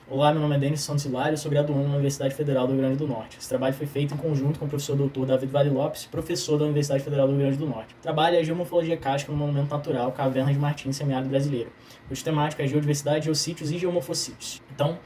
Olá, meu nome é Denis Santos Hilário, sou graduando na Universidade Federal do Rio Grande do Norte. Esse trabalho foi feito em conjunto com o professor doutor David Vale Lopes, professor da Universidade Federal do Rio Grande do Norte. O trabalho é a geomorfologia kárstica no monumento natural Caverna de Martins, semiárido brasileiro. O temático é geodiversidade, geossítios e geomorfocítios. Então,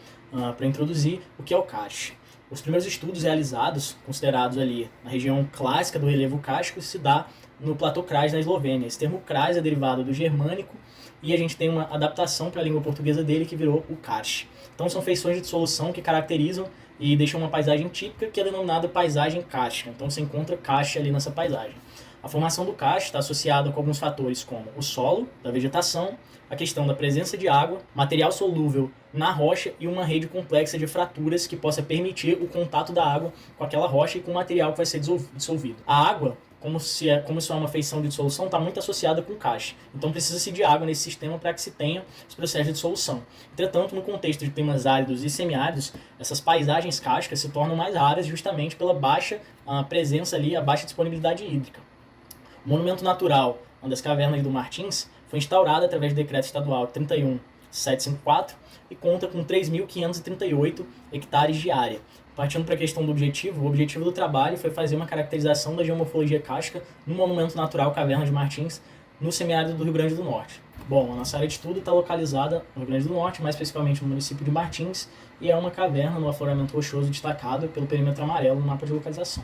para introduzir, o que é o karst? Os primeiros estudos realizados, considerados ali na região clássica do relevo kárstico, se dá no platô Kras, na Eslovênia. Esse termo Kras é derivado do germânico e a gente tem uma adaptação para a língua portuguesa dele que virou o karst. Então são feições de dissolução que caracterizam e deixam uma paisagem típica que é denominada paisagem kárstica. Então você encontra karst ali nessa paisagem. A formação do karst está associada com alguns fatores como o solo, da vegetação, a questão da presença de água, material solúvel na rocha e uma rede complexa de fraturas que possa permitir o contato da água com aquela rocha e com o material que vai ser dissolvido. A água, como isso é uma feição de dissolução, está muito associada com o karst. Então precisa-se de água nesse sistema para que se tenha os processos de dissolução. Entretanto, no contexto de climas áridos e semiáridos, essas paisagens kársticas se tornam mais raras justamente pela baixa presença ali, a baixa disponibilidade hídrica. O monumento natural das Cavernas do Martins foi instaurado através do decreto estadual 31754 e conta com 3.538 hectares de área. Partindo para a questão do objetivo, o objetivo do trabalho foi fazer uma caracterização da geomorfologia kárstica no monumento natural Caverna de Martins, no semiárido do Rio Grande do Norte. Bom, a nossa área de estudo está localizada no Rio Grande do Norte, mais especificamente no município de Martins, e é uma caverna no afloramento rochoso destacado pelo perímetro amarelo no mapa de localização.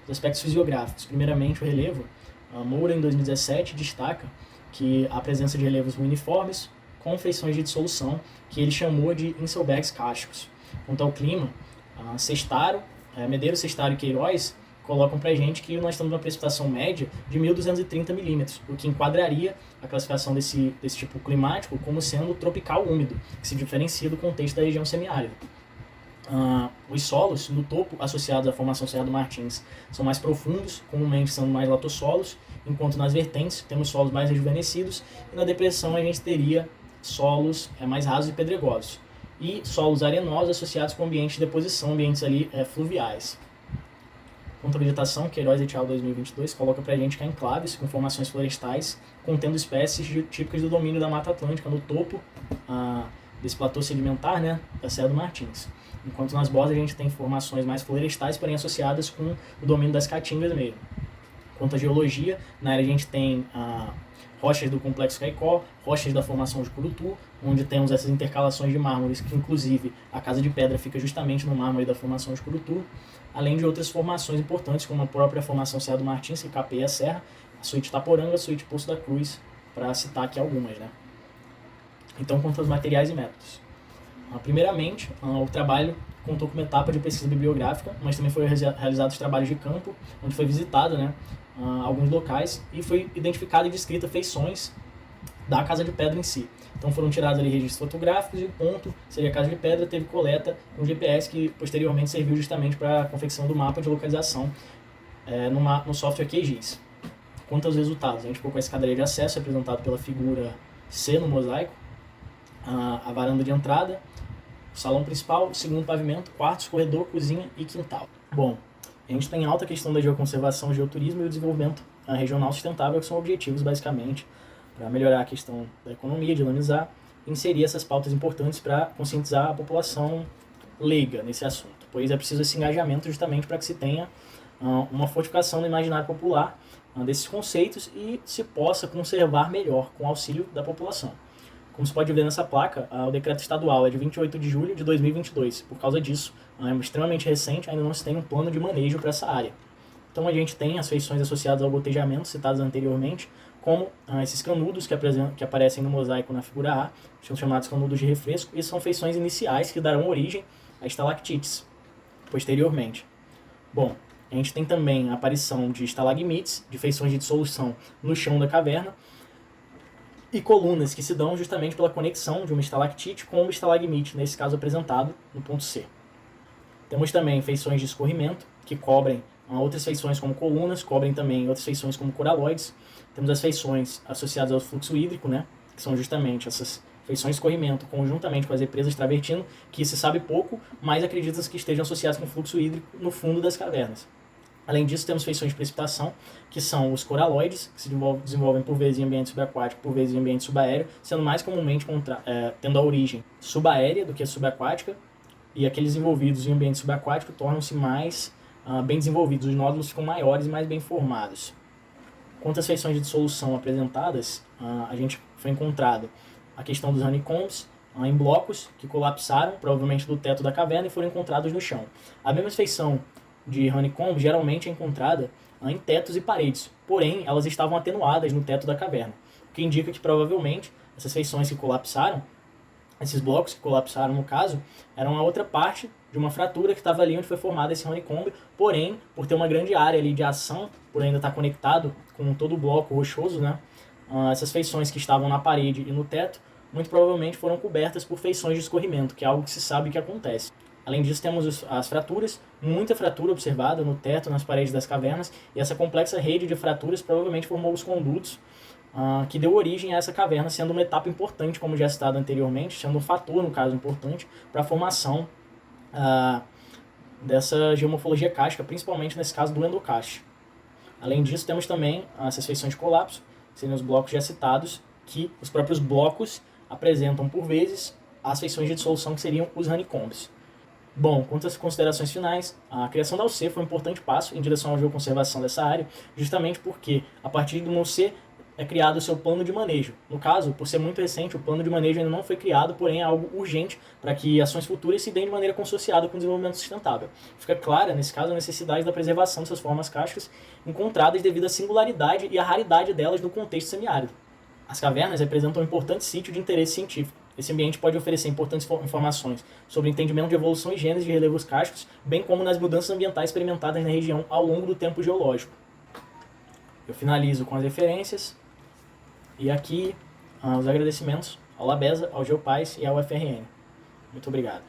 Os aspectos fisiográficos. Primeiramente, o relevo. A Moura, em 2017, destaca que a presença de relevos uniformes com feições de dissolução, que ele chamou de inselbergs kársticos. Quanto ao clima, Medeiros, Sestaro e Queiroz colocam pra gente que nós estamos numa precipitação média de 1.230 milímetros, o que enquadraria a classificação desse tipo climático como sendo tropical úmido, que se diferencia do contexto da região semiárida. Os solos no topo associados à formação Serra do Martins são mais profundos, comumente são mais latossolos, enquanto nas vertentes temos solos mais rejuvenescidos e na depressão a gente teria solos mais rasos e pedregosos e solos arenosos associados com ambientes de deposição, ambientes ali fluviais. Quanto à vegetação, Queiroz et al. 2022 coloca pra gente que há enclaves com formações florestais contendo espécies típicas do domínio da Mata Atlântica no topo desse platô sedimentar, né, da Serra do Martins. Enquanto nas bordas a gente tem formações mais florestais, porém associadas com o domínio das caatingas mesmo. Quanto à geologia, na área a gente tem rochas do complexo Caicó, rochas da formação de Curutu, onde temos essas intercalações de mármores, que inclusive a Casa de Pedra fica justamente no mármore da formação de Curutu, além de outras formações importantes, como a própria formação Serra do Martins, que capeia a serra, a Suíte Taporanga, a Suíte Poço da Cruz, para citar aqui algumas, né? Então, quanto aos materiais e métodos. Primeiramente, o trabalho contou com uma etapa de pesquisa bibliográfica, mas também foi realizado os trabalhos de campo, onde foi visitado, né, alguns locais e foi identificado e descrita feições da Casa de Pedra em si. Então foram tirados ali registros fotográficos e o ponto seria a Casa de Pedra, teve coleta com GPS que posteriormente serviu justamente para a confecção do mapa de localização no software QGIS. Quanto aos resultados, a gente ficou com a escadaria de acesso representado pela figura C no mosaico, a varanda de entrada, o salão principal, o segundo pavimento, quartos, corredor, cozinha e quintal. Bom, a gente tem alta questão da geoconservação, geoturismo e o desenvolvimento regional sustentável, que são objetivos basicamente para melhorar a questão da economia, dinamizar e inserir essas pautas importantes para conscientizar a população leiga nesse assunto, pois é preciso esse engajamento justamente para que se tenha uma fortificação no imaginário popular desses conceitos e se possa conservar melhor com o auxílio da população. Como se pode ver nessa placa, o decreto estadual é de 28 de julho de 2022. Por causa disso, é extremamente recente, ainda não se tem um plano de manejo para essa área. Então a gente tem as feições associadas ao gotejamento, citadas anteriormente, como esses canudos que aparecem no mosaico na figura A, são chamados canudos de refresco, e são feições iniciais que darão origem a estalactites, posteriormente. Bom, a gente tem também a aparição de estalagmites, de feições de dissolução no chão da caverna, e colunas que se dão justamente pela conexão de uma estalactite com uma estalagmite, nesse caso apresentado no ponto C. Temos também feições de escorrimento, que cobrem outras feições como colunas, cobrem também outras feições como coraloides. Temos as feições associadas ao fluxo hídrico, né, que são justamente essas feições de escorrimento, conjuntamente com as represas de travertino, que se sabe pouco, mas acredita-se que estejam associadas com o fluxo hídrico no fundo das cavernas. Além disso, temos feições de precipitação, que são os coraloides, que se desenvolvem por vezes em ambiente subaquático, por vezes em ambiente subaéreo, sendo mais comumente tendo a origem subaérea do que a subaquática, e aqueles envolvidos em ambiente subaquático tornam-se mais bem desenvolvidos, os nódulos ficam maiores e mais bem formados. Quanto às feições de dissolução apresentadas, a gente foi encontrado a questão dos honeycombs, em blocos que colapsaram, provavelmente do teto da caverna, e foram encontrados no chão. A mesma feição de honeycomb geralmente é encontrada em tetos e paredes, porém elas estavam atenuadas no teto da caverna, o que indica que provavelmente essas feições que colapsaram, esses blocos que colapsaram no caso, eram a outra parte de uma fratura que estava ali onde foi formado esse honeycomb, porém, por ter uma grande área ali de ação, por ainda estar conectado com todo o bloco rochoso, né, essas feições que estavam na parede e no teto, muito provavelmente foram cobertas por feições de escorrimento, que é algo que se sabe que acontece. Além disso, temos as fraturas, muita fratura observada no teto, nas paredes das cavernas, e essa complexa rede de fraturas provavelmente formou os condutos que deu origem a essa caverna, sendo uma etapa importante, como já citado anteriormente, sendo um fator, no caso, importante para a formação dessa geomorfologia kárstica, principalmente nesse caso do endocaste. Além disso, temos também essas feições de colapso, que seriam os blocos já citados, que os próprios blocos apresentam, por vezes, as feições de dissolução, que seriam os honeycombs. Bom, quanto às considerações finais, a criação da UC foi um importante passo em direção à geoconservação dessa área, justamente porque, a partir do UC, é criado o seu plano de manejo. No caso, por ser muito recente, o plano de manejo ainda não foi criado, porém é algo urgente para que ações futuras se deem de maneira consociada com o desenvolvimento sustentável. Fica clara, nesse caso, a necessidade da preservação dessas formas kársticas encontradas devido à singularidade e à raridade delas no contexto semiárido. As cavernas representam um importante sítio de interesse científico. Esse ambiente pode oferecer importantes informações sobre o entendimento de evolução e gênese de relevos kársticos, bem como nas mudanças ambientais experimentadas na região ao longo do tempo geológico. Eu finalizo com as referências e aqui os agradecimentos ao Labesa, ao Geopais e ao FRN. Muito obrigado.